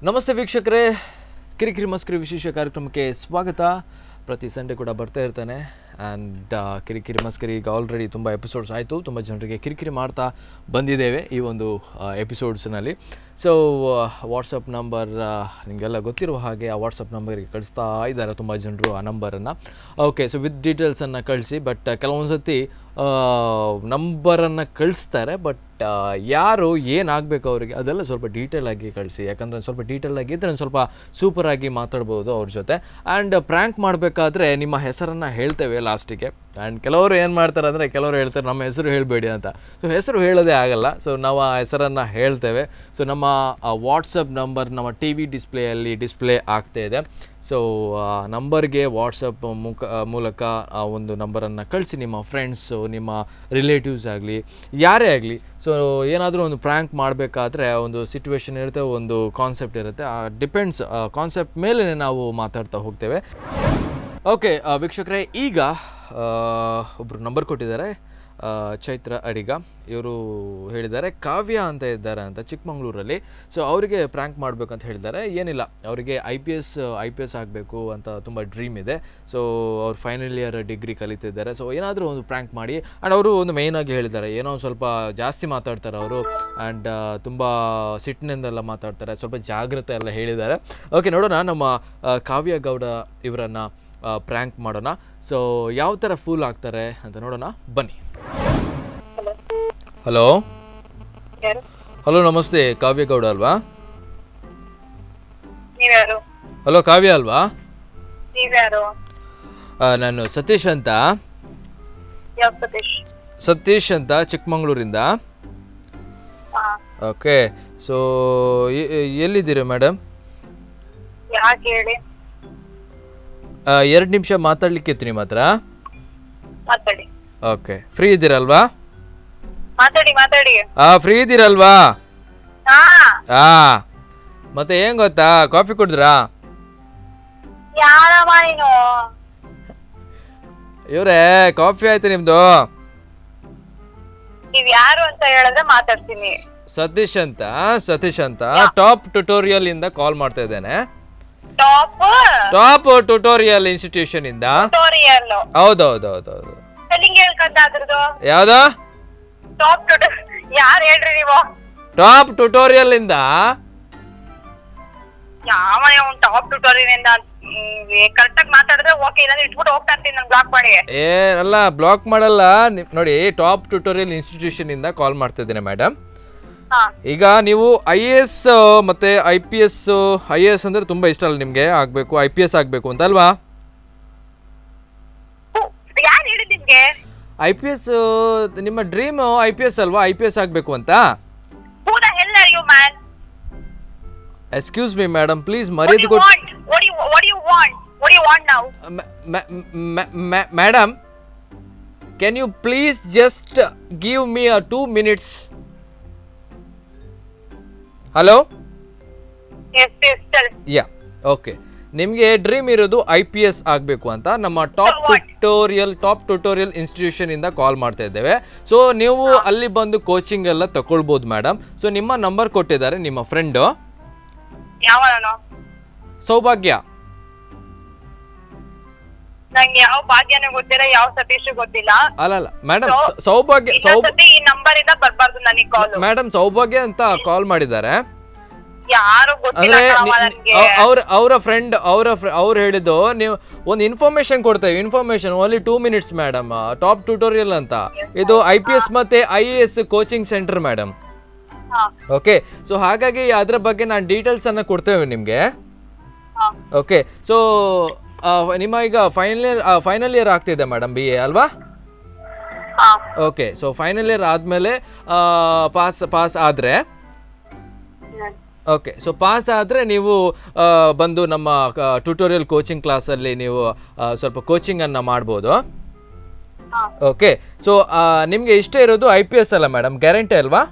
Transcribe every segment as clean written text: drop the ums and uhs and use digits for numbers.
ನಮಸ್ತೆ ವೀಕ್ಷಕರೇ, ಕಿರಿಕಿರಿ ಮಸ್ಕರಿ ವಿಶೇಷ ಕಾರ್ಯಕ್ರಮಕ್ಕೆ ಸ್ವಾಗತ. ಪ್ರತಿ ಸಂಡೇ ಕೂಡ ಬರ್ತಾ ಇರ್ತಾನೆ. ಆ್ಯಂಡ್ ಕಿರಿಕಿರಿ ಮಸ್ಕರಿ ಈಗ ಆಲ್ರೆಡಿ ತುಂಬ ಎಪಿಸೋಡ್ಸ್ ಆಯಿತು. ತುಂಬ ಜನರಿಗೆ ಕಿರಿಕಿರಿ ಮಾಡ್ತಾ ಬಂದಿದ್ದೇವೆ ಈ ಒಂದು ಎಪಿಸೋಡ್ಸ್ನಲ್ಲಿ. ಸೊ ವಾಟ್ಸಪ್ ನಂಬರ್ ನಿಮಗೆಲ್ಲ ಗೊತ್ತಿರುವ ಹಾಗೆ ಆ ವಾಟ್ಸಪ್ ನಂಬರಿಗೆ ಕಳಿಸ್ತಾ ಇದ್ದಾರೆ ತುಂಬ ಜನರು ಆ ನಂಬರನ್ನು. ಓಕೆ, ಸೊ ವಿತ್ ಡೀಟೇಲ್ಸನ್ನು ಕಳಿಸಿ. ಬಟ್ ಕೆಲವೊಂದು ಸತಿ ನಂಬರನ್ನು ಕಳಿಸ್ತಾರೆ, ಬಟ್ ಯಾರು ಏನಾಗಬೇಕು ಅವರಿಗೆ ಅದೆಲ್ಲ ಸ್ವಲ್ಪ ಡೀಟೇಲಾಗಿ ಕಳಿಸಿ. ಯಾಕಂದರೆ ಸ್ವಲ್ಪ ಡೀಟೇಲಾಗಿ ಇದ್ದರೆ ಸ್ವಲ್ಪ ಸೂಪರಾಗಿ ಮಾತಾಡ್ಬೋದು ಅವ್ರ ಜೊತೆ. ಆ್ಯಂಡ್ ಪ್ರ್ಯಾಂಕ್ ಮಾಡಬೇಕಾದ್ರೆ ನಿಮ್ಮ ಹೆಸರನ್ನು ಹೇಳ್ತೇವೆ ಲಾಸ್ಟಿಗೆ. ಆ್ಯಂಡ್ ಕೆಲವರು ಏನು ಮಾಡ್ತಾರೆ ಅಂದರೆ, ಕೆಲವರು ಹೇಳ್ತಾರೆ ನಮ್ಮ ಹೆಸರು ಹೇಳಬೇಡಿ ಅಂತ. ಸೊ ಹೆಸರು ಹೇಳೋದೇ ಆಗಲ್ಲ. ಸೊ ನಾವು ಆ ಹೆಸರನ್ನು ಹೇಳ್ತೇವೆ. ಸೊ ನಮ್ಮ ವಾಟ್ಸಪ್ ನಂಬರ್ ನಮ್ಮ ಟಿ ವಿ ಡಿಸ್ಪ್ಲೇಯಲ್ಲಿ ಡಿಸ್ಪ್ಲೇ ಆಗ್ತಾಯಿದೆ. ಸೊ ನಂಬರ್ಗೆ ವಾಟ್ಸಪ್ ಮೂಲಕ ಆ ಒಂದು ನಂಬರನ್ನು ಕಳಿಸಿ. ನಿಮ್ಮ ಫ್ರೆಂಡ್ಸು, ನಿಮ್ಮ ರಿಲೇಟಿವ್ಸ್ ಆಗಲಿ, ಯಾರೇ ಆಗಲಿ. ಸೊ ಏನಾದರೂ ಒಂದು ಪ್ರ್ಯಾಂಕ್ ಮಾಡಬೇಕಾದ್ರೆ ಒಂದು ಸಿಚುವೇಶನ್ ಇರುತ್ತೆ, ಒಂದು ಕಾನ್ಸೆಪ್ಟ್ ಇರುತ್ತೆ. ಡಿಪೆಂಡ್ಸ್ ಕಾನ್ಸೆಪ್ಟ್ ಮೇಲೆ ನಾವು ಮಾತಾಡ್ತಾ ಹೋಗ್ತೇವೆ. ಓಕೆ ವೀಕ್ಷಕರೇ, ಈಗ ಒಬ್ಬರು ನಂಬರ್ ಕೊಟ್ಟಿದ್ದಾರೆ, ಚೈತ್ರ ಅಡಿಗ. ಇವರು ಹೇಳಿದ್ದಾರೆ ಕಾವ್ಯ ಅಂತ ಇದ್ದಾರೆ ಅಂತ ಚಿಕ್ಕಮಂಗ್ಳೂರಲ್ಲಿ. ಸೊ ಅವರಿಗೆ ಪ್ರ್ಯಾಂಕ್ ಮಾಡಬೇಕಂತ ಹೇಳಿದ್ದಾರೆ. ಏನಿಲ್ಲ, ಅವರಿಗೆ ಐ ಪಿ ಎಸ್ ಆಗಬೇಕು ಅಂತ ತುಂಬ ಡ್ರೀಮ್ ಇದೆ. ಸೊ ಅವ್ರು ಫೈನಲ್ ಇಯರ್ ಡಿಗ್ರಿ ಕಲಿತಿದ್ದಾರೆ. ಸೊ ಏನಾದರೂ ಒಂದು ಪ್ರ್ಯಾಂಕ್ ಮಾಡಿ. ಆ್ಯಂಡ್ ಅವರು ಒಂದು ಮೇಯ್ನಾಗಿ ಹೇಳಿದ್ದಾರೆ, ಏನೋ ಒಂದು ಸ್ವಲ್ಪ ಜಾಸ್ತಿ ಮಾತಾಡ್ತಾರೆ ಅವರು. ಆ್ಯಂಡ್ ತುಂಬ ಸಿಟ್ಟಿನಿಂದೆಲ್ಲ ಮಾತಾಡ್ತಾರೆ, ಸ್ವಲ್ಪ ಜಾಗ್ರತೆ ಎಲ್ಲ ಹೇಳಿದ್ದಾರೆ. ಓಕೆ, ನೋಡೋಣ ನಮ್ಮ ಕಾವ್ಯ ಗೌಡ ಇವರನ್ನು ಪ್ರ್ಯಾಂಕ್ ಮಾಡೋಣ. ಸೊ ಯಾವ ಥರ ಫೂಲ್ ಆಗ್ತಾರೆ ಅಂತ ನೋಡೋಣ, ಬನ್ನಿ. ಹಲೋ ಹಲೋ, ನಮಸ್ತೆ. ಕಾವ್ಯ ಗೌಡ ಅಲ್ವಾ? ಹಲೋ, ಕಾವ್ಯ ಅಲ್ವಾ? ನಾನು ಸತೀಶ್ ಅಂತ. ಸತೀಶ್ ಅಂತ, ಚಿಕ್ಕಮಂಗ್ಳೂರಿಂದ. ಓಕೆ, ಸೊ ಎಲ್ಲಿದ್ದೀರಾ ಮೇಡಮ್? 2 ನಿಮಿಷ ಮಾತಾಡ್ಲಿಕ್ಕಿತ್ತು ನಿಮ್ಮ ಹತ್ರ. ಓಕೆ, ಫ್ರೀ ಇದ್ದೀರಲ್ವಾ? ಫ್ರೀ ಇದ್ದೀರಲ್ವಾ? ಮತ್ತೆ ಏನ್ ಗೊತ್ತಾ, ಕಾಫಿ ಕುಡಿದ್ರಾ? ಇವ್ರೇ, ಕಾಫಿ ಆಯ್ತು ನಿಮ್ದು? ನೀವ್ ಯಾರು ಅಂತ ಹೇಳಿದ್ರೆ ಮಾತಾಡ್ತೀನಿ. ಸತೀಶ್ ಅಂತ ಟಾಪ್ ಟ್ಯುಟೋರಿಯಲ್ ಇಂದ ಕಾಲ್ ಮಾಡ್ತಾ ಇದ್ದೇನೆ. ಟಾಪ್ ಟ್ಯುಟೋರಿಯಲ್ ಇನ್ಸ್ಟಿಟ್ಯೂಷನ್ ಇಂದ. ಹೌದೌದೌದೌದು. ಯಾವ್ದು? ಯಾರು ಹೇಳ್ರಿ ನೀವು? ಟಾಪ್ ಟ್ಯುಟೋರಿಯಲ್ ಇಂದ. ಯಾವ ಟಾಪ್ ಟ್ಯುಟೋರಿಯಲ್ ಇಂದ? ಕರೆಕ್ಟಾಗಿ ಮಾತಾಡಿದ್ರೆ ಓಕೆ, ಇಲ್ಲಾಂದ್ರೆ ಇಟ್ಬಿಟ್ಟು ಹೋಗ್ತಾ ಇರ್ತೀನಿ ನಾನು ಬ್ಲಾಕ್ ಮಾಡಿ. ಅಲ್ಲ, ಬ್ಲಾಕ್ ಮಾಡಲ್ಲ. ನೋಡಿ, ಟಾಪ್ ಟ್ಯುಟೋರಿಯಲ್ ಇನ್ಸ್ಟಿಟ್ಯೂಷನ್ ಇಂದ ಕಾಲ್ ಮಾಡ್ತಾ ಇದ್ದೇನೆ ಮೇಡಮ್. ಈಗ ನೀವು IAS ಮತ್ತೆ IPS, IAS ಅಂದ್ರೆ ತುಂಬಾ ಇಷ್ಟ ಅಲ್ಲ ನಿಮ್ಗೆ, ಆಗ್ಬೇಕು IPS ಆಗ್ಬೇಕು ಅಂತ ಅಲ್ವಾ? ಯಾರು ಹೇಳಿದ್ ನಿಮ್ಗೆ? IPS ನಿಮ್ಮ ಡ್ರೀಮ್ IPS ಅಲ್ವಾ? IPS ಆಗ್ಬೇಕು ಅಂತ. Who the hell are you, man? Excuse me madam, please ಮರ್ಯಾದೆ ಕೊಡಿ. What do you want now? Madam, can you please just give me 2 minutes? Hello. Yeah, okay. ನಿಮಗೆ ಡ್ರೀಮ್ ಇರೋದು IPS ಆಗಬೇಕು ಅಂತ. ನಮ್ಮ ಟಾಪ್ ಟ್ಯುಟೋರಿಯಲ್ ಇನ್ಸ್ಟಿಟ್ಯೂಷನ್ ಇಂದ ಕಾಲ್ ಮಾಡ್ತಾ ಇದ್ದೇವೆ. ಸೊ ನೀವು ಅಲ್ಲಿ ಬಂದು ಕೋಚಿಂಗ್ ಎಲ್ಲ ತಗೊಳ್ಬೋದು ಮೇಡಮ್. ಸೊ ನಿಮ್ಮ ನಂಬರ್ ಕೊಟ್ಟಿದ್ದಾರೆ ನಿಮ್ಮ ಫ್ರೆಂಡು ಸೌಭಾಗ್ಯ. ನಂಗೆ ಯಾವ ಭಾಗ್ಯನೂ ಗೊತ್ತಿಲ್ಲ, ಯಾವ ಸತೀಶ್ ಗೊತ್ತಿಲ್ಲ. ಅಲ್ಲ ಮೇಡಮ್, ಸೌಭಾಗ್ಯ ಈ ನಂಬರ್ ಇಂದ ಬರ್ಬಾರ್ದು ನನಗೆ ಕಾಲ್. ಮೇಡಮ್ ಸೌಭಾಗ್ಯ ಅಂತ ಕಾಲ್ ಮಾಡಿದ್ದಾರೆ. ಯಾರು ಗೊತ್ತಿಲ್ಲ ನನಗೆ. ಅವರ ಫ್ರೆಂಡ್ ಅವ್ರು ಹೇಳಿದ್ದು, ನೀವು ಒಂದು ಇನ್ಫಾರ್ಮೇಶನ್ ಕೊಡ್ತೇವೆ. Information only 2 minutes madam. Top tutorial ಅಂತ, ಇದು IPS ಮತ್ತೆ IAS coaching centre madam. Okay, so ಹಾಗಾಗಿ ಅದ್ರ ಬಗ್ಗೆ ನಾನು ಡೀಟೇಲ್ಸ್ ಅನ್ನ ಕೊಡ್ತೇವೆ ನಿಮ್ಗೆ. ಓಕೆ, ಸೊ ನಿಮ್ಮ ಈಗ ಫೈನಲ್ ಇಯರ್ ಆಗ್ತಿದೆ ಮೇಡಮ್, BA ಅಲ್ವಾ? ಓಕೆ, ಸೊ ಫೈನಲ್ ಇಯರ್ ಆದಮೇಲೆ ಪಾಸ್ ಆದರೆ, ಓಕೆ, ಸೊ ಪಾಸ್ ಆದರೆ ನೀವು ಬಂದು ನಮ್ಮ ಟ್ಯುಟೋರಿಯಲ್ ಕೋಚಿಂಗ್ ಕ್ಲಾಸಲ್ಲಿ ನೀವು ಸ್ವಲ್ಪ ಕೋಚಿಂಗನ್ನು ಮಾಡ್ಬೋದು. ಓಕೆ, ಸೊ ನಿಮಗೆ ಇಷ್ಟ ಇರೋದು IPS ಅಲ್ಲ ಮೇಡಮ್, ಗ್ಯಾರಂಟಿ ಅಲ್ವಾ?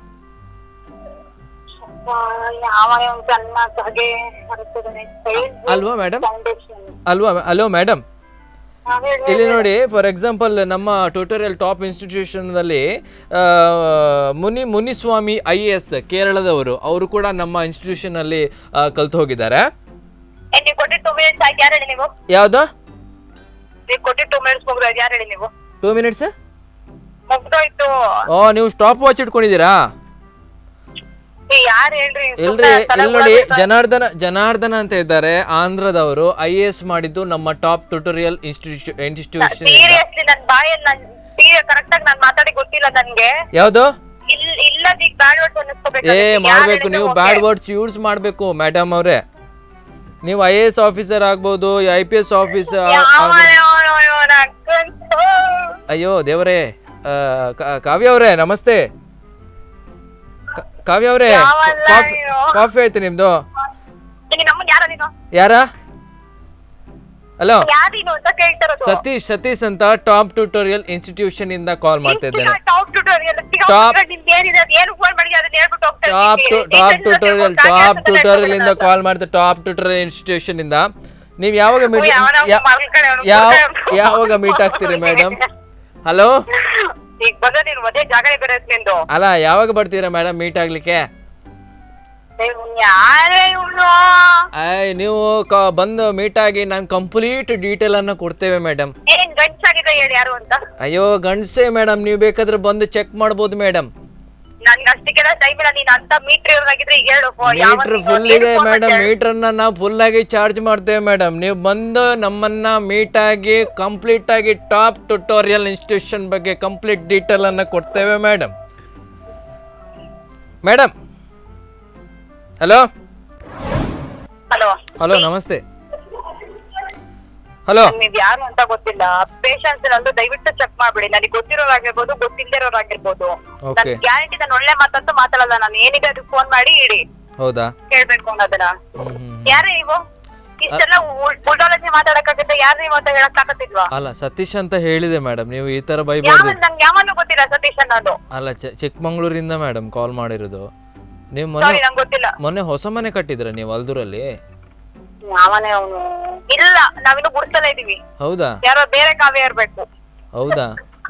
ಅಲ್ವಾ ಮೇಡಮ್? ಅಲ್ವಾ? ಹಲೋ ಮೇಡಮ್, ಇಲ್ಲಿ ನೋಡಿ, ಫಾರ್ ಎಕ್ಸಾಂಪಲ್ ನಮ್ಮ ಟ್ಯೂಟೋರಿಯಲ್ ಟಾಪ್ ಇನ್ಸ್ಟಿಟ್ಯೂಷನ್ನಲ್ಲಿ ಮುನಿಸ್ವಾಮಿ IAS ಕೇರಳದವರು, ಅವರು ಕೂಡ ನಮ್ಮ ಇನ್ಸ್ಟಿಟ್ಯೂಷನ್ ಅಲ್ಲಿ ಕಲ್ತು ಹೋಗಿದ್ದಾರೆ. ಯಾವ್ದು 2 ಮಿನಿಟ್ಸ್? ಓ, ನೀವು ಸ್ಟಾಪ್ ವಾಚ್ ಇಟ್ಕೊಂಡಿದ್ದೀರಾ? ಇಲ್ರಿ, ಇಲ್ಲಿ ನೋಡಿ, ಜನಾರ್ದನ ಅಂತ ಇದ್ದಾರೆ, ಆಂಧ್ರದವರು, IAS ಮಾಡಿದ್ದು ನಮ್ಮ ಟಾಪ್ ಟ್ಯೂಟೋರಿಯಲ್ ಇನ್ಸ್ಟಿಟ್ಯೂಷನ್. ಯಾವ್ದು? ಮಾಡ್ಬೇಕು, ನೀವು ಬ್ಯಾಡ್ ವರ್ಡ್ಸ್ ಯೂಸ್ ಮಾಡ್ಬೇಕು ಮೇಡಮ್ ಅವ್ರೆ. ನೀವು IAS ಆಫೀಸರ್ ಆಗ್ಬೋದು, IPS ಆಫೀಸರ್. ಅಯ್ಯೋ ದೇವರೇ. ಕಾವ್ಯ ಅವರೇ ನಮಸ್ತೆ. ಕಾವ್ಯ ಅವರೇ, ಕಾಫಿ ಆಯ್ತು ನಿಮ್ದು? ಯಾರ? ಹಲೋ, ಸತೀಶ್ ಅಂತ ಟಾಪ್ ಟ್ಯೂಟೋರಿಯಲ್ ಇನ್ಸ್ಟಿಟ್ಯೂಷನ್ ಇಂದ ಕಾಲ್ ಮಾಡ್ತಾ ಇದ್ದೇನೆ. ಟಾಪ್ ಟ್ಯೂಟೋರಿಯಲ್ ಇಂದ ಕಾಲ್ ಮಾಡ್ತಾ, ಟಾಪ್ ಟ್ಯೂಟೋರಿಯಲ್ ಇನ್ಸ್ಟಿಟ್ಯೂಷನ್ ಇಂದ. ನೀವ್ ಯಾವಾಗ ಮೀಟ್ ಆಗ್ತೀರಿ ಮೇಡಮ್? ಹಲೋ, ಅಲ್ಲ, ಯಾವಾಗ ಬರ್ತೀರಾ ಮೇಡಮ್ ಮೀಟ್ ಆಗ್ಲಿಕ್ಕೆ? ನೀವು ಬಂದು ಮೀಟ್ ಆಗಿ ನಾನು ಕಂಪ್ಲೀಟ್ ಡೀಟೇಲ್ ಅನ್ನ ಕೊಡ್ತೇವೆ ಮೇಡಮ್. ಅಯ್ಯೋ ಗಂಡ್ಸೆ ಮೇಡಮ್, ನೀವು ಬೇಕಾದ್ರೆ ಬಂದು ಚೆಕ್ ಮಾಡ್ಬೋದು ಮೇಡಮ್. ಮೀಟರ್ ಫುಲ್ ಇದೆ ಮೇಡಮ್, ಮೀಟರ್ ಅನ್ನ ನಾವು ಫುಲ್ ಆಗಿ ಚಾರ್ಜ್ ಮಾಡ್ತೇವೆ ಮೇಡಮ್. ನೀವು ಬಂದು ನಮ್ಮನ್ನ ಮೀಟ್ ಆಗಿ ಕಂಪ್ಲೀಟ್ ಆಗಿ ಟಾಪ್ ಟ್ಯೂಟೋರಿಯಲ್ ಇನ್ಸ್ಟಿಟ್ಯೂಷನ್ ಬಗ್ಗೆ ಕಂಪ್ಲೀಟ್ ಡೀಟೇಲ್ ಅನ್ನ ಕೊಡ್ತೇವೆ ಮೇಡಮ್. ಮೇಡಮ್, ಹಲೋ ಹಲೋ, ನಮಸ್ತೆ. ಹಲೋ, ನೀವ್ ಯಾರು ಅಂತ ಗೊತ್ತಿಲ್ಲ. ಪೇಷಂಟ್ಸ್ ನಂದು ದಯವಿಟ್ಟು ಚೆಕ್ ಮಾಡ್ಬಿಡಿ. ನನಗೆ ಗೊತ್ತಿರೋರಾಗಿರ್ಬೋದು, ಗೊತ್ತಿಲ್ಲದಿರೋರಾಗಿರ್ಬೋದು. ಗ್ಯಾರಂಟಿ ನಾನು ಒಳ್ಳೆ ಮಾತಂತೂ ಮಾತಾಡಲ್ಲ. ನಾನು ಏನಿದೆ ಅದು ಫೋನ್ ಮಾಡಿ ಇಡಿ. ಹೌದಾ? ಕೇಳ್ಬೇಕು ಅನ್ನೋದನ್ನ. ಯಾರೇ ನೀವು ಇಷ್ಟೆಲ್ಲ ಬುಲ್ಡಾಲಜಿ ಮಾತಾಡಕ್ಕಾಗತ್ತೆ? ಯಾರು ನೀವು ಅಂತ ಹೇಳಕ್ ಆಗತ್ತಿಲ್ವಾ? ಅಲ್ಲ, ಸತೀಶ್ ಅಂತ ಹೇಳಿದೆ ಮೇಡಮ್, ನೀವು ಈ ತರ ಬೈಬಾರ್ದು. ನಂಗೆ ಯಾವನ್ನೂ ಗೊತ್ತಿಲ್ಲ ಸತೀಶ್ ಅನ್ನೋದು. ಅಲ್ಲ, ಚಿಕ್ಕಮಂಗ್ಳೂರಿಂದ ಮೇಡಮ್ ಕಾಲ್ ಮಾಡಿರೋದು. ನೀವು ಮೊನ್ನೆ ಹೊಸ ಮನೆ ಕಟ್ಟಿದ್ರ ನೀವು ಅಲ್ದೂರಲ್ಲಿ? ಇಲ್ಲ, ನಾವಿನ್ನು ಗುಡ್ಸಲ್ಲ ಇದೀವಿ. ಹೌದಾ? ಯಾರೋ ಬೇರೆ ಕಾವ್ಯ ಇರ್ಬೇಕು. ಹೌದಾ?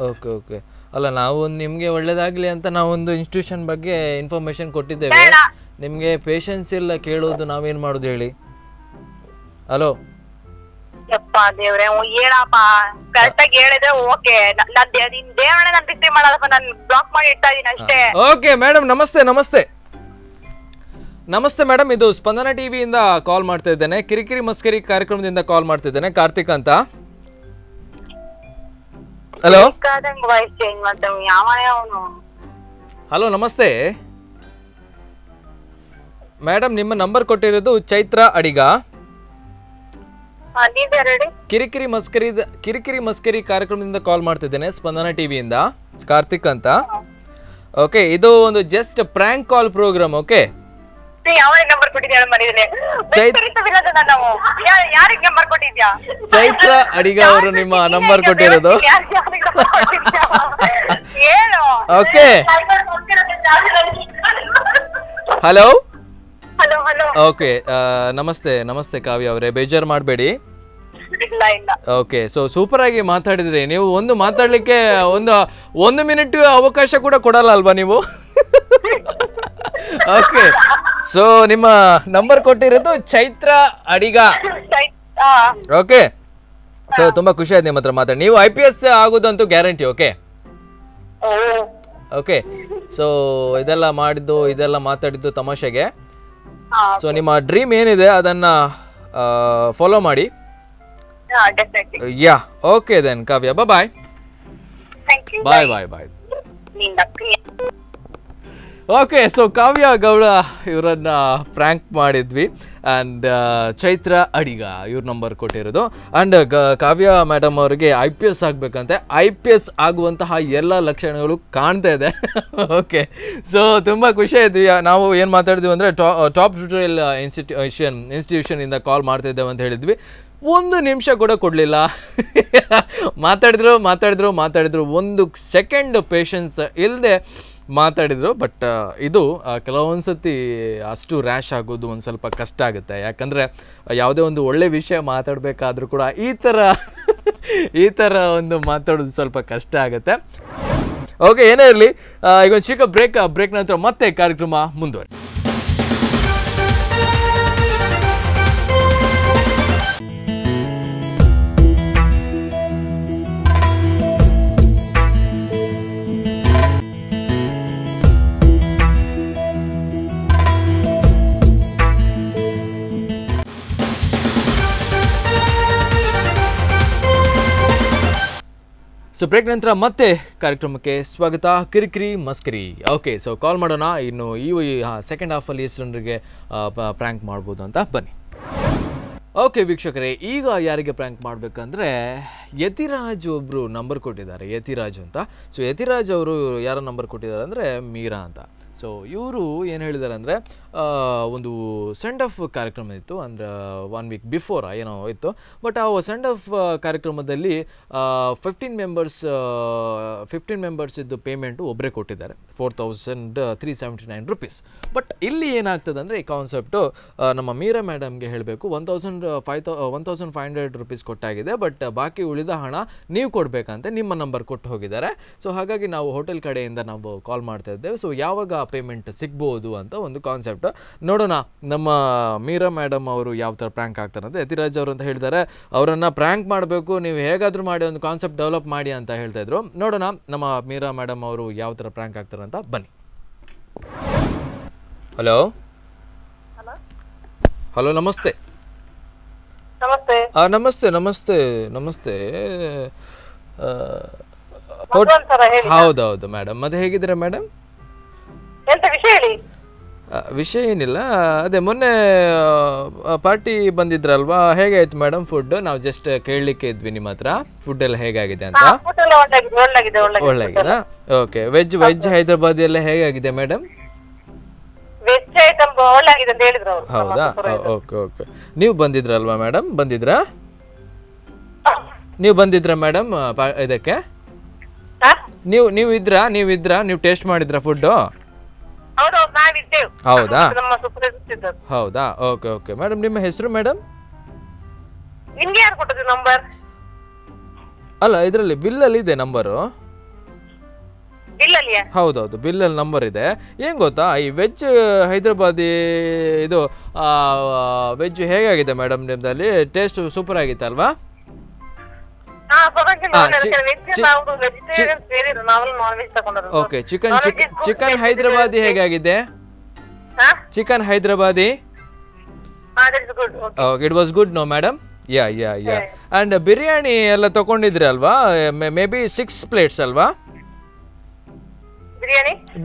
Okay okay. ಅಲ್ಲ, ನಾವು ನಿಮ್ಗೆ ಒಳ್ಳೇದಾಗ್ಲಿ ಅಂತ ನಾವೊಂದು ಇನ್ಸ್ಟಿಟ್ಯೂಷನ್ ಬಗ್ಗೆ ಇನ್ಫಾರ್ಮೇಶನ್ ಕೊಟ್ಟಿದ್ದೇವೆ. ನಿಮ್ಗೆ ಪೇಷನ್ಸ್ ಇಲ್ಲ ಕೇಳೋದು, ನಾವೇನ್ ಮಾಡುದು ಹೇಳಿ? ಹಲೋ ಯಪ್ಪ ದೇವ್ರೆ, ಹೇಳಪ್ಪ, ಕರೆಕ್ಟ್ ಆಗಿ ಹೇಳಿದ್ರೆ ಓಕೆ. ನಿನ್ ದೇವರೇ ನಾನು ರಿಸೀವ್ ಮಾಡಲ್ಲಪ್ಪ, ನಾನು ಬ್ಲಾಕ್ ಮಾಡಿ ಇಡ್ತಾ ಇದೀನಿ ಅಷ್ಟೇ. ಓಕೆ ಮೇಡಮ್, ನಮಸ್ತೆ ಮೇಡಮ್. ಇದು ಸ್ಪಂದನ ಟಿವಿಯಿಂದ ಕಾಲ್ ಮಾಡ್ತಾ ಇದ್ದೇನೆ, ಕಿರಿಕಿರಿ ಮಸ್ಕರಿ ಕಾರ್ಯಕ್ರಮದಿಂದ ಕಾಲ್ ಮಾಡ್ತಾ ಇದ್ದೇನೆ. ಕಾರ್ತಿಕ್ ಅಂತ. ಹಲೋ, ಹಲೋ, ನಮಸ್ತೆ ಮೇಡಮ್. ನಿಮ್ಮ ನಂಬರ್ ಕೊಟ್ಟಿರೋದು ಚೈತ್ರ ಅಡಿಗ. ಕಿರಿಕಿರಿ ಮಸ್ಕರಿ ಕಾರ್ಯಕ್ರಮದಿಂದ ಕಾಲ್ ಮಾಡ್ತಿದ್ದೇನೆ, ಸ್ಪಂದನ ಟಿವಿಯಿಂದ. ಕಾರ್ತಿಕ್ ಅಂತ. ಓಕೆ, ಇದು ಒಂದು ಜಸ್ಟ್ ಪ್ರ್ಯಾಂಕ್ ಕಾಲ್ ಪ್ರೋಗ್ರಾಮ್. ಓಕೆ, ಚೈತ್ರ ಅಡಿಗ ಅವರು ನಿಮ್ಮ ನಂಬರ್ ಕೊಟ್ಟಿರೋದು. Okay, hello. ಓಕೆ, ನಮಸ್ತೆ ಕಾವ್ಯ ಅವರೇ, ಬೇಜಾರು ಮಾಡಬೇಡಿ. ಓಕೆ, ಸೊ ಸೂಪರ್ ಆಗಿ ಮಾತಾಡಿದ್ರಿ ನೀವು. ಒಂದು ಮಾತಾಡ್ಲಿಕ್ಕೆ ಒಂದು ಮಿನಿಟ್ ಅವಕಾಶ ಕೂಡ ಕೊಡಲ್ಲ ಅಲ್ವಾ ನೀವು? ಓಕೆ, ಸೊ ನಿಮ್ಮ ನಂಬರ್ ಕೊಟ್ಟಿರೋದು ಚೈತ್ರ ಅಡಿಗ. ಓಕೆ, ಸೊ ತುಂಬಾ ಖುಷಿ ಆಯ್ತು ನಿಮ್ಮ ಹತ್ರ ಮಾತಾಡಿ. ನೀವು IPS ಆಗೋದಂತೂ ಗ್ಯಾರಂಟಿ. ಓಕೆ ಓಕೆ, ಸೊ ಇದೆಲ್ಲ ಮಾತಾಡಿದ್ದು ತಮಾಷೆಗೆ. ಸೊ ನಿಮ್ಮ ಡ್ರೀಮ್ ಏನಿದೆ ಅದನ್ನ ಫಾಲೋ ಮಾಡಿ. ಯಾ, ಓಕೆ ದೆನ್ ಕಾವ್ಯ, ಬಾಯ್. ಓಕೆ, ಸೊ ಕಾವ್ಯ ಗೌಡ ಇವರನ್ನ ಪ್ರ್ಯಾಂಕ್ ಮಾಡಿದ್ವಿ. ಆ್ಯಂಡ್ ಚೈತ್ರ ಅಡಿಗ ಇವ್ರ ನಂಬರ್ ಕೊಟ್ಟಿರೋದು. ಆ್ಯಂಡ್ ಕಾವ್ಯ ಮೇಡಮ್ ಅವರಿಗೆ IPS ಆಗಬೇಕಂತೆ. IPS ಆಗುವಂತಹ ಎಲ್ಲ ಲಕ್ಷಣಗಳು ಕಾಣ್ತಾ ಇದೆ. ಓಕೆ, ಸೊ ತುಂಬ ಖುಷಿ ಆಯ್ತು. ನಾವು ಏನು ಮಾತಾಡಿದ್ವಿ ಅಂದರೆ ಟಾಪ್ ಟ್ಯೂಟೋರಿಯಲ್ ಇನ್ಸ್ಟಿಟ್ಯೂಷನಿಂದ ಕಾಲ್ ಮಾಡ್ತಿದ್ದೇವೆ ಅಂತ ಹೇಳಿದ್ವಿ. 1 ನಿಮಿಷ ಕೂಡ ಕೊಡಲಿಲ್ಲ. ಮಾತಾಡಿದ್ರು 1 ಸೆಕೆಂಡ್ ಪೇಷನ್ಸ್ ಇಲ್ಲದೆ ಮಾತಾಡಿದ್ರು. ಬಟ್ ಇದು ಕೆಲವೊಂದು ಸತಿ ಅಷ್ಟು ರ್ಯಾಶ್ ಆಗೋದು ಒಂದು ಸ್ವಲ್ಪ ಕಷ್ಟ ಆಗುತ್ತೆ. ಯಾಕಂದರೆ ಯಾವುದೇ ಒಂದು ಒಳ್ಳೆ ವಿಷಯ ಮಾತಾಡಬೇಕಾದ್ರೂ ಕೂಡ ಈ ಥರ ಈ ಥರ ಒಂದು ಮಾತಾಡೋದು ಸ್ವಲ್ಪ ಕಷ್ಟ ಆಗುತ್ತೆ. ಓಕೆ, ಏನೇ ಇರಲಿ, ಈಗ ಒಂದು ಚಿಕ್ಕ ಬ್ರೇಕ್ ನಂತರ ಮತ್ತೆ ಕಾರ್ಯಕ್ರಮ ಮುಂದುವರಿ. ಸೊ ಬ್ರೇಕ್ ನಂತರ ಮತ್ತೆ ಕಾರ್ಯಕ್ರಮಕ್ಕೆ ಸ್ವಾಗತ. ಕಿರಿಕಿರಿ ಮಸ್ಕರಿ. ಓಕೆ, ಸೊ ಕಾಲ್ ಮಾಡೋಣ. ಇನ್ನು ಈ ಸೆಕೆಂಡ್ ಹಾಫಲ್ಲಿ ಎಷ್ಟು ಜನರಿಗೆ ಪ್ರ್ಯಾಂಕ್ ಮಾಡ್ಬೋದು ಅಂತ ಬನ್ನಿ. ಓಕೆ ವೀಕ್ಷಕರೇ, ಈಗ ಯಾರಿಗೆ ಪ್ರ್ಯಾಂಕ್ ಮಾಡಬೇಕಂದ್ರೆ ಯತಿರಾಜ್ ಒಬ್ಬರು ನಂಬರ್ ಕೊಟ್ಟಿದ್ದಾರೆ, ಯತಿರಾಜ್ ಅಂತ. ಸೊ ಯತಿರಾಜ್ ಅವರು ಯಾರ ನಂಬರ್ ಕೊಟ್ಟಿದ್ದಾರೆ ಅಂದರೆ ಮೀರಾ ಅಂತ. ಸೊ ಇವರು ಏನು ಹೇಳಿದ್ದಾರೆ ಅಂದರೆ, ಒಂದು ಸೆಂಡ್ ಆಫ್ ಕಾರ್ಯಕ್ರಮ ಇತ್ತು, ಅಂದರೆ 1 ವೀಕ್ ಬಿಫೋರ್ ಏನೋ ಇತ್ತು. ಬಟ್ ಆ ಸೆಂಡ್ ಆಫ್ ಕಾರ್ಯಕ್ರಮದಲ್ಲಿ 15 ಮೆಂಬರ್ಸ್ ಇದ್ದು ಪೇಮೆಂಟು ಒಬ್ಬರೇ ಕೊಟ್ಟಿದ್ದಾರೆ, 4379 ರೂಪೀಸ್. ಬಟ್ ಇಲ್ಲಿ ಏನಾಗ್ತದೆ ಅಂದರೆ, ಈ ಕಾನ್ಸೆಪ್ಟು ನಮ್ಮ ಮೀರಾ ಮೇಡಮ್ಗೆ ಹೇಳಬೇಕು 1500 ರೂಪೀಸ್ ಕೊಟ್ಟಾಗಿದೆ, ಬಟ್ ಬಾಕಿ ಉಳಿದ ಹಣ ನೀವು ಕೊಡಬೇಕಂತೆ ನಿಮ್ಮ ನಂಬರ್ ಕೊಟ್ಟು ಹೋಗಿದ್ದಾರೆ. ಸೊ ಹಾಗಾಗಿ ನಾವು ಹೋಟೆಲ್ ಕಡೆಯಿಂದ ನಾವು ಕಾಲ್ ಮಾಡ್ತಾ ಇದ್ದೇವೆ. ಸೊ ಯಾವಾಗ ಪೇಮೆಂಟ್ ಸಿಗ್ಬೋದು ಅಂತ ಒಂದು ಕಾನ್ಸೆಪ್ಟ್ ನೋಡೋಣ. ನಮ್ಮ ಮೀರಾ ಮೇಡಮ್ ಅವರು ಯಾವ ಥರ ಪ್ರ್ಯಾಂಕ್ ಆಗ್ತಾರೆ ಅಂತ ಯತಿರಾಜ್ ಅವರು ಅಂತ ಹೇಳಿದ್ದಾರೆ. ಅವರನ್ನು ಪ್ರ್ಯಾಂಕ್ ಮಾಡಬೇಕು, ನೀವು ಹೇಗಾದರೂ ಮಾಡಿ ಒಂದು ಕಾನ್ಸೆಪ್ಟ್ ಡೆವಲಪ್ ಮಾಡಿ ಅಂತ ಹೇಳ್ತಾ ಇದ್ರು. ನೋಡೋಣ ನಮ್ಮ ಮೀರಾ ಮೇಡಮ್ ಅವರು ಯಾವ ಥರ ಪ್ರ್ಯಾಂಕ್ ಆಗ್ತಾರೆ ಅಂತ ಬನ್ನಿ. ಹಲೋ ಹಲೋ, ನಮಸ್ತೆ. ನಮಸ್ತೆ ನಮಸ್ತೆ ನಮಸ್ತೆ. ಹೌದೌದು ಮೇಡಮ್, ಮತ್ತೆ ಹೇಗಿದ್ದೀರಾ ಮೇಡಮ್? ವಿಷಯ ಏನಿಲ್ಲ, ಅದೇ ಮೊನ್ನೆ ಪಾರ್ಟಿ ಬಂದಿದ್ರಲ್ವಾ, ಹೇಗಾಯ್ತು ಮೇಡಮ್ ಫುಡ್? ನಾವು ಜಸ್ಟ್ ಕೇಳಲಿಕ್ಕೆ ಇದ್ವಿ ನಿಮ್ಮ ಹತ್ರ, ಫುಡ್ ಎಲ್ಲ ಹೇಗಾಗಿದೆ ಅಂತ. ಒಳ್ಳೆಗಿದಾ? ಓಕೆ. ವೆಜ್ ಹೈದರಾಬಾದ್ ಎಲ್ಲ ಹೇಗಾಗಿದೆ ಮೇಡಮ್? ಹೌದಾ? Okay okay. ನೀವು ಬಂದಿದ್ರಲ್ವಾ ಮೇಡಮ್? ನೀವು ಬಂದಿದ್ರಾ ಮೇಡಮ್ ಇದಕ್ಕೆ? ನೀವು ಟೇಸ್ಟ್ ಮಾಡಿದ್ರಾ ಫುಡ್? ಹೌದಾ? ಹೌದಾ? ಓಕೆ ಓಕೆ ಮೇಡಮ್, ನಿಮ್ಮ ಹೆಸರು ಮೇಡಮ್? ಅಲ್ಲ, ಇದರಲ್ಲಿ ಬಿಲ್ಲಲ್ಲಿ ಇದೆ ನಂಬರು. ಹೌದೌದು, ಬಿಲ್ಲಲ್ಲಿ ನಂಬರ್ ಇದೆ. ಏನ್ ಗೊತ್ತಾ, ಈ ವೆಜ್ ಹೈದರಾಬಾದಿ ಇದು ವೆಜ್ ಹೇಗಾಗಿದೆ ಮೇಡಮ್ ನಿಮ್ದಲ್ಲಿ? ಟೇಸ್ಟ್ ಸೂಪರ್ ಆಗಿತ್ತಲ್ವಾ? ಓಕೆ. ಚಿಕನ್ ಹೈದರಾಬಾದಿ ಹೇಗಾಗಿದೆ? Chicken Hyderabadi it was good no madam? Yeah. And biryani ಎಲ್ಲ ತಗೊಂಡಿದ್ರಿ ಅಲ್ವಾ? ಮೇ ಬಿ 6 ಪ್ಲೇಟ್ಸ್ ಅಲ್ವಾ?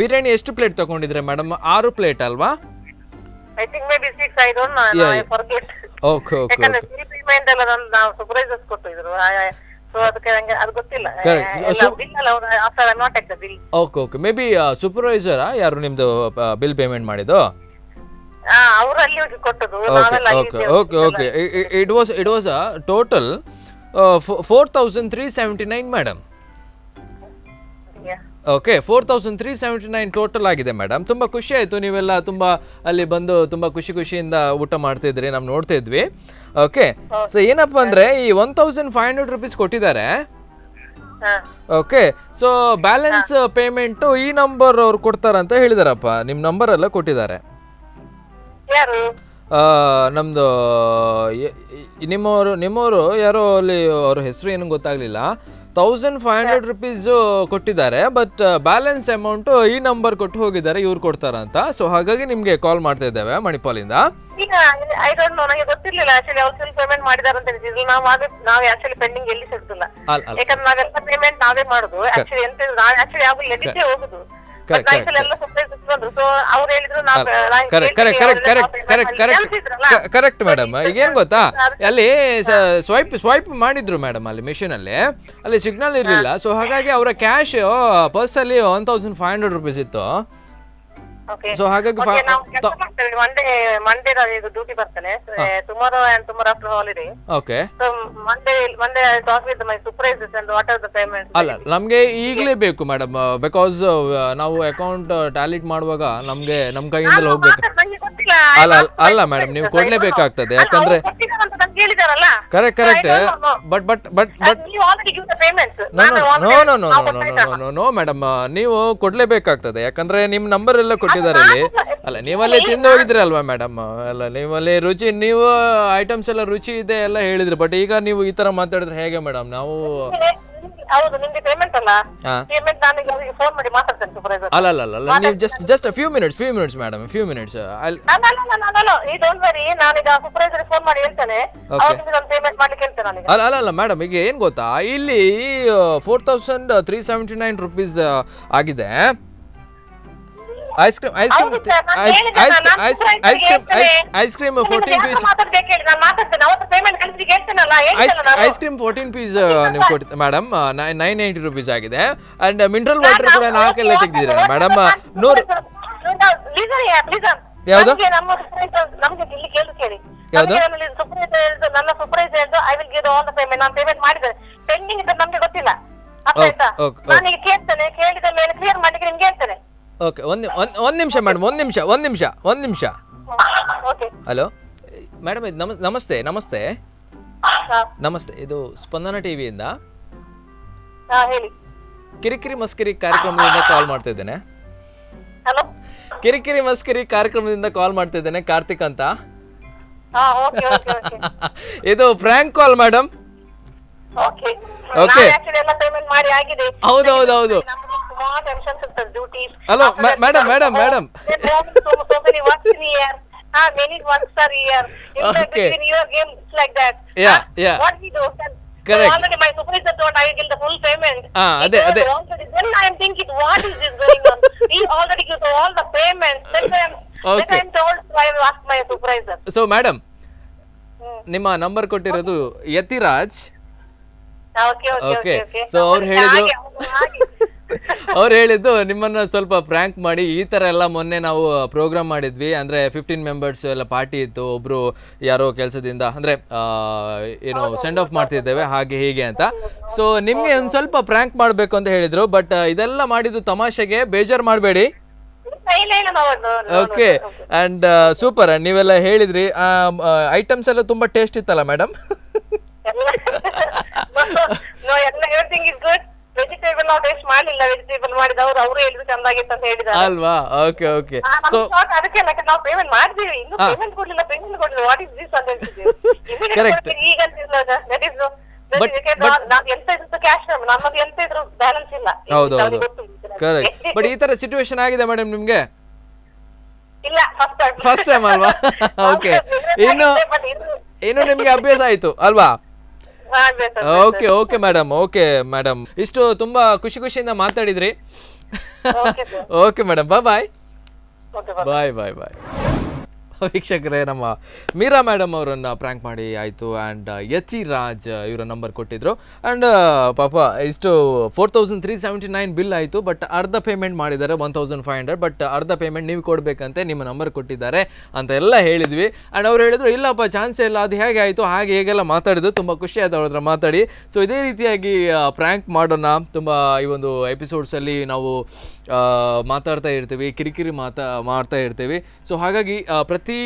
ಬಿರಿಯಾನಿ ಎಷ್ಟು ಪ್ಲೇಟ್ ತಗೊಂಡಿದ್ರೆ ಮೇಡಮ್? 6 ಪ್ಲೇಟ್ ಅಲ್ವಾ? Okay okay. Okay okay. May be supervisor ಯಾರು ನಿಮ್ದು ಬಿಲ್ ಪೇಮೆಂಟ್ ಮಾಡಿದ್ದು? Okay okay. It was total 4379 madam. Okay, 4379 total ಆಗಿದೆ ಮೇಡಮ್. ತುಂಬ ಖುಷಿ ಆಯಿತು, ನೀವೆಲ್ಲ ತುಂಬ ಅಲ್ಲಿ ಬಂದು ತುಂಬ ಖುಷಿಯಿಂದ ಊಟ ಮಾಡ್ತಿದ್ರಿ, ನಾವು ನೋಡ್ತಾ ಇದ್ವಿ. ಓಕೆ. ಸೊ ಏನಪ್ಪ ಅಂದರೆ, ಈ 1500 ರೂಪೀಸ್ ಕೊಟ್ಟಿದ್ದಾರೆ. ಓಕೆ. ಸೊ ಬ್ಯಾಲೆನ್ಸ್ ಪೇಮೆಂಟು ಈ ನಂಬರ್ ಅವ್ರು ಕೊಡ್ತಾರಂತ ಹೇಳಿದಾರಪ್ಪ. ನಿಮ್ಮ ನಂಬರ್ ಎಲ್ಲ ಕೊಟ್ಟಿದ್ದಾರೆ. ನಮ್ದು ನಿಮ್ಮವರು ಯಾರೋ ಅಲ್ಲಿ, ಅವ್ರ ಹೆಸರು ಏನು ಗೊತ್ತಾಗ್ಲಿಲ್ಲ. 1500 ರೂಪೀಸ್ ಕೊಟ್ಟಿದ್ದಾರೆ, ಬಟ್ ಬ್ಯಾಲೆನ್ಸ್ ಅಮೌಂಟ್ ಈ ನಂಬರ್ ಕೊಟ್ಟು ಹೋಗಿದ್ದಾರೆ, ಇವ್ರು ಕೊಡ್ತಾರಂತ. ಸೊ ಹಾಗಾಗಿ ನಿಮ್ಗೆ ಕಾಲ್ ಮಾಡ್ತಾ ಇದ್ದೇವೆ ಮಣಿಪಾಲಿಂದ. Correct madam. ಈಗೇನ್ ಗೊತ್ತಾ, ಅಲ್ಲಿ ಸ್ವೈಪ್ ಮಾಡಿದ್ರು ಮೇಡಮ್, ಅಲ್ಲಿ ಮಿಷಿನ್ ಅಲ್ಲಿ ಸಿಗ್ನಲ್ ಇರ್ಲಿಲ್ಲ. ಸೊ ಹಾಗಾಗಿ ಅವರ ಕ್ಯಾಶ್ ಪರ್ಸ್ ಅಲ್ಲಿ 1500 ರೂಪೀಸ್ ಇತ್ತು. ಸೊ ಹಾಗಾಗಿ ಮಂಡೇ ಡ್ಯೂಟಿ ಬರ್ತೇನೆ, tomorrow and tomorrow after holiday. Okay. So Monday I talk with my supervisors and what are the payments. ಅಲ್ಲ, ನಮಗೆ ಈಗಲೇ ಬೇಕು ಮೇಡಮ್, ಬಿಕಾಸ್ ನಾವು ಅಕೌಂಟ್ ಟ್ಯಾಲಿಟ್ ಮಾಡುವಾಗ ನಮ್ಮ ಕೈಯಿಂದಲೇ ಹೋಗ್ಬೇಕು. ಅಲ್ಲ ಮೇಡಮ್, ನೀವು ಕೊಡ್ಲೇಬೇಕಾಗ್ತದೆ, ಯಾಕಂದ್ರೆ ಕೇಳಿದಾರಲ್ಲ. ಕರೆಕ್ಟ್ ಬಟ್ ನೀವು already give the payments. No madam, ನೀವು ಕೊಡ್ಲೇಬೇಕಾಗ್ತದೆ. ಯಾಕಂದ್ರೆ ನಿಮ್ ನಂಬರ್ ಎಲ್ಲ ಕೊಟ್ಟಿದ್ದಾರೆ ಅಲ್ಲಿ. ಅಲ್ಲ, ನೀವಲ್ಲೇ ತಿಂದು ಹೋಗಿದ್ರಿ ಅಲ್ವಾ ಮೇಡಮ್? ಅಲ್ಲ, ನೀವಲ್ಲಿ ರುಚಿ, ನೀವು ಐಟಮ್ಸ್ ಎಲ್ಲ ರುಚಿ ಇದೆ ಎಲ್ಲ ಹೇಳಿದ್ರಿ. ಬಟ್ ಈಗ ನೀವು ಈ ತರ ಮಾತಾಡಿದ್ರೆ ಹೇಗೆ ಮೇಡಮ್? ನಾವು ಹೌದು, ನಿಮ್ಗೆ ಪೇಮೆಂಟ್ ಅಲ್ಲ, ಪೇಮೆಂಟ್ ನಾನು ಅವರಿಗೆ ಫೋನ್ ಮಾಡಿ ಮಾತಾಡ್ತೇನೆ ಸೂಪರ್ವೈಸರ್. ಅಲ್ಲ, ನೀವು just few minutes madam, few minutes. Don't worry, ನಾನೀಗ ಸೂಪರ್ವೈಸರ್ ಫೋನ್ ಮಾಡಿ ಹೇಳ್ತೇನೆ, ಅವರಿಗೆ ನಾನು ಪೇಮೆಂಟ್ ಮಾಡ್ಲಿಕ್ಕೆ ಹೇಳ್ತೇನೆ ನನಗೆ. ಅಲ್ಲ ಮೇಡಮ್, ಈಗ ಏನ್ ಗೊತ್ತಾ, ಇಲ್ಲಿ 4379 ರೂಪೀಸ್ ಆಗಿದೆ. Ice cream 14 piece. Ice cream 14 piece ನೀವು ಕೊಡ್ತೀವಿ ಮೇಡಮ್, 990 ರೂಪೀಸ್ ಆಗಿದೆ. ಅಂಡ್ ಮಿನರಲ್ ವಾಟರ್ ಕೂಡ 4 ಎಲ್ಲ ತೆಗೆದಿದ್ದೀರಾ ಮೇಡಮ್. 100 ಯಾವುದು ನಮ್ಗೆ ಇಲ್ಲಿ ಕೇಳಿ ಯಾವುದು ನನ್ನ supervisor I will give all the payment. ನಾನು ಪೇಮೆಂಟ್ ಮಾಡಿದ್ದೇನೆ, ಪೆಂಡಿಂಗ್ ಇದೆ ನಮ್ಗೆ ಗೊತ್ತಿಲ್ಲ. ಆಯ್ತಾ, ನಾನೀಗ ಕೇಳ್ತೇನೆ, ಕೇಳಿದ ಮೇಲೆ ಕ್ಲಿಯರ್ ಮಾಡ್ಲಿಕ್ಕೆ ನಿಮ್ಗೆ ಹೇಳ್ತೇನೆ. ಓಕೆ, ಒಂದ್ ನಿಮಿಷ ಮೇಡಮ್, ಒಂದ್ ನಿಮಿಷ. ಹಲೋ ಮೇಡಮ್, ಇದು ನಮಸ್ತೆ, ಇದು ಸ್ಪಂದನ ಟಿವಿಯಿಂದ ಕಿರಿಕಿರಿ ಮಸ್ಕಿರಿ ಕಾರ್ಯಕ್ರಮದಿಂದ ಕಾಲ್ ಮಾಡ್ತಾ ಇದ್ದೇನೆ. ಕಿರಿಕಿರಿ ಮಸ್ಕಿರಿ ಕಾರ್ಯಕ್ರಮದಿಂದ ಕಾಲ್ ಮಾಡ್ತಾ ಇದ್ದೇನೆ, ಕಾರ್ತಿಕ್ ಅಂತ. ಇದು ಪ್ರ್ಯಾಂಕ್ ಕಾಲ್ ಮೇಡಮ್. ಓಕೆ, ಹೌದು. Hello madam. many works are here. Okay. In your game, it's like that. Yeah. What we do? Correct. Already my supervisor told I will give the full payment. Ade. Then I am thinking, what is this going on? He already gives all the payments. Then I am told, so I will ask my supervisor. So, madam, ನಿಮ್ಮ number ಕೊಟ್ಟಿರೋದು Yathiraj. Okay. So ಅವ್ರು ಹೇಳಿದ್ದು ನಿಮ್ಮನ್ನ ಸ್ವಲ್ಪ prank ಮಾಡಿ, ಈ ತರ ಎಲ್ಲ ಮೊನ್ನೆ ನಾವು ಪ್ರೋಗ್ರಾಮ್ ಮಾಡಿದ್ವಿ, ಅಂದ್ರೆ 15 ಮೆಂಬರ್ಸ್ ಎಲ್ಲ ಪಾರ್ಟಿ ಇತ್ತು, ಒಬ್ರು ಯಾರೋ ಕೆಲಸದಿಂದ ಅಂದ್ರೆ ಏನು ಸೆಂಡ್ ಆಫ್ ಮಾಡ್ತಿದ್ದೇವೆ ಹಾಗೆ ಹೀಗೆ ಅಂತ. ಸೊ ನಿಮ್ಗೆ ಒಂದ್ ಸ್ವಲ್ಪ ಪ್ರ್ಯಾಂಕ್ ಮಾಡ್ಬೇಕು ಅಂತ ಹೇಳಿದ್ರು. ಬಟ್ ಇದೆಲ್ಲ ಮಾಡಿದ್ದು ತಮಾಷೆಗೆ, ಬೇಜಾರ್ ಮಾಡಬೇಡಿ. Okay, and super. ನೀವೆಲ್ಲ ಹೇಳಿದ್ರಿ, ಐಟಮ್ಸ್ ಎಲ್ಲ ತುಂಬಾ ಟೇಸ್ಟ್ ಇತ್ತಲ್ಲ ಮೇಡಮ್? ವೆಜಿಟೇಬಲ್ ನಾವು ಟೇಸ್ಟ್ ಮಾಡಲಿಲ್ಲ, ವೆಜಿಟೇಬಲ್ ಮಾಡಿದವರು ಅವರು ಹೇಳಿದ್ರು ಚಂದಾಗಿತ್ತು ಅಂತ ಹೇಳಿದ್ದಾರೆ ಅಲ್ವಾ? ಓಕೆ. ಸೊ ಅದಕ್ಕೆ ನಾವು ಪೇಮೆಂಟ್ ಮಾಡಿದೀವಿ, ಇನ್ನು ಪೇಮೆಂಟ್ ಕೊಡ್ಲಿಲ್ಲ. ವಾಟ್ ಇಸ್ ದಿಸ್ ಅಂತ ಹೇಳ್ತಿದ್ದೀವಿ. ಕರೆಕ್ಟ್. ಈಗ ದಟ್ ಇಸ್ ನಾವು ಎಂತ ಇದ್ರು ಕ್ಯಾಶ್, ನಮ್ಮದು ಎಂತ ಇದ್ರು ಬ್ಯಾಲೆನ್ಸ್ ಇಲ್ಲ. ಹೌದು, ಕರೆಕ್ಟ್. ಬಟ್ ಈ ತರ ಸಿಚುವೇಶನ್ ಆಗಿದೆ ಮೇಡಮ್ ನಿಮ್ಗೆ? ಇಲ್ಲ, ಫಸ್ಟ್ ಟೈಮ್ ಅಲ್ವಾ? ಓಕೆ, ಇನ್ನು ನಿಮ್ಗೆ ಅಭ್ಯಾಸ ಆಯ್ತು ಅಲ್ವಾ? ಓಕೆ ಮೇಡಮ್, ಇಷ್ಟು ತುಂಬಾ ಖುಷಿಯಿಂದ ಮಾತಾಡಿದ್ರಿ. ಓಕೆ ಮೇಡಮ್, ಬಾಯ್. ವೀಕ್ಷಕರೇ, ನಮ್ಮ ಮೀರಾ ಮೇಡಮ್ ಅವರನ್ನ ಪ್ರ್ಯಾಂಕ್ ಮಾಡಿ ಆಯಿತು. ಆ್ಯಂಡ್ ಯತಿರಾಜ್ ಇವರ ನಂಬರ್ ಕೊಟ್ಟಿದ್ರು. ಆ್ಯಂಡ್ ಪಾಪ ಇಷ್ಟು 4379 ಬಿಲ್ ಆಯಿತು. ಬಟ್ ಅರ್ಧ ಪೇಮೆಂಟ್ ಮಾಡಿದ್ದಾರೆ, 1500. ಬಟ್ ಅರ್ಧ ಪೇಮೆಂಟ್ ನೀವು ಕೊಡಬೇಕಂತೆ, ನಿಮ್ಮ ನಂಬರ್ ಕೊಟ್ಟಿದ್ದಾರೆ ಅಂತ ಎಲ್ಲ ಹೇಳಿದ್ವಿ. ಆ್ಯಂಡ್ ಅವ್ರು ಹೇಳಿದ್ರು, ಇಲ್ಲಪ್ಪ ಚಾನ್ಸೇ ಇಲ್ಲ, ಅದು ಹೇಗೆ ಆಯಿತು ಹಾಗೆ ಹೇಗೆಲ್ಲ ಮಾತಾಡಿದ್ರು. ತುಂಬ ಖುಷಿ ಆಯ್ತು ಅವ್ರ ಹತ್ರ ಮಾತಾಡಿ. ಸೊ ಇದೇ ರೀತಿಯಾಗಿ ಪ್ರ್ಯಾಂಕ್ ಮಾಡೋಣ. ತುಂಬ ಈ ಒಂದು ಎಪಿಸೋಡ್ಸಲ್ಲಿ ನಾವು ಮಾತಾಡ್ತಾ ಇರ್ತೀವಿ, ಕಿರಿಕಿರಿ ಮಾಡ್ತಾ ಇರ್ತೀವಿ. ಸೊ ಹಾಗಾಗಿ ಪ್ರತಿ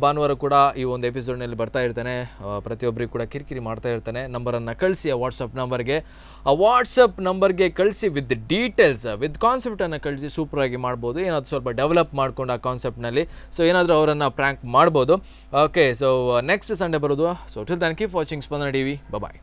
ಭಾನುವಾರ ಕೂಡ ಈ ಒಂದು ಎಪಿಸೋಡ್ನಲ್ಲಿ ಬರ್ತಾ ಇರ್ತಾನೆ, ಪ್ರತಿಯೊಬ್ಬರಿಗೆ ಕೂಡ ಕಿರಿಕಿರಿ ಮಾಡ್ತಾ ಇರ್ತಾನೆ. ನಂಬರನ್ನು ಕಳಿಸಿ, ಆ ವಾಟ್ಸಪ್ ನಂಬರ್ಗೆ ಕಳಿಸಿ, ವಿತ್ ಡೀಟೇಲ್ಸ್, ವಿತ್ ಕಾನ್ಸೆಪ್ಟನ್ನು ಕಳಿಸಿ. ಸೂಪರಾಗಿ ಮಾಡ್ಬೋದು, ಏನಾದರೂ ಸ್ವಲ್ಪ ಡೆವಲಪ್ ಮಾಡ್ಕೊಂಡು ಆ ಕಾನ್ಸೆಪ್ಟ್ನಲ್ಲಿ. ಸೊ ಏನಾದರೂ ಅವರನ್ನು ಪ್ರ್ಯಾಂಕ್ ಮಾಡ್ಬೋದು. ಓಕೆ, ಸೊ ನೆಕ್ಸ್ಟ್ ಸಂಡೇ ಬರೋದು. So till then keep watching Spandana TV. ಬಾಯ್.